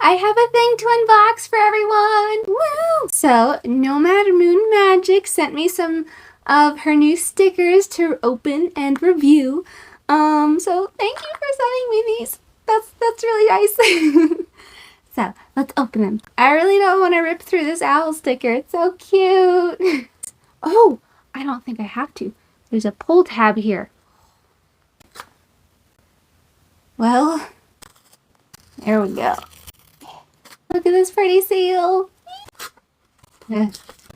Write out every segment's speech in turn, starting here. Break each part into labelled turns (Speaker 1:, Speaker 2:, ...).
Speaker 1: I have a thing to unbox for everyone. Woo! So, Nomad Moon Magic sent me some of her new stickers to open and review. So thank you for sending me these. That's really nice. So, let's open them. I really don't want to rip through this owl sticker. It's so cute. Oh, I don't think I have to. There's a pull tab here. Well, there we go. Look at this pretty seal.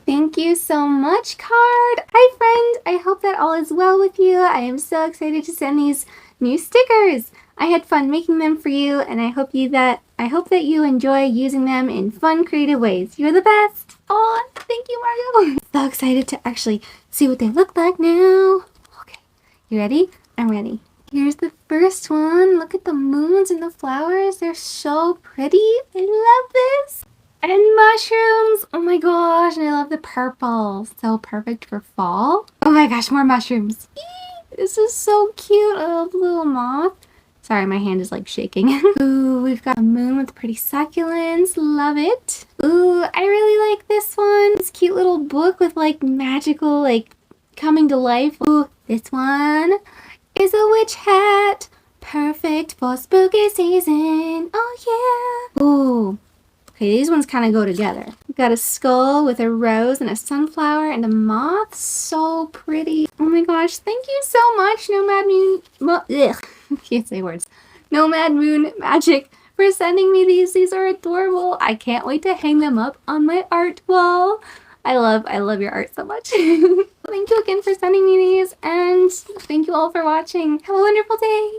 Speaker 1: Thank you so much, card. Hi, friend. I hope that all is well with you. I am so excited to send these new stickers. I had fun making them for you, and I hope that you enjoy using them in fun, creative ways. You're the best. Oh, thank you, Mario. I'm so excited to actually see what they look like now. Okay, you ready? I'm ready. Here's the first one. Look at the moons and the flowers. They're so pretty. I love this. And mushrooms. Oh my gosh, and I love the purple. So perfect for fall. Oh my gosh, more mushrooms. Eee, this is so cute. I love the little moth. Sorry, my hand is like shaking. Ooh, we've got a moon with pretty succulents. Love it. Ooh, I really like this one. This cute little book with like magical, like coming to life. Ooh, this one is a witch hat. Perfect for spooky season. Oh yeah. Ooh. Okay, these ones kind of go together. We've got a skull with a rose and a sunflower and a moth. So pretty. Oh my gosh, thank you so much, Nomad Moon... can't say words. Nomad Moon Magic for sending me these. These are adorable. I can't wait to hang them up on my art wall. I love your art so much. Thank you again for sending me these, and thank you all for watching. Have a wonderful day.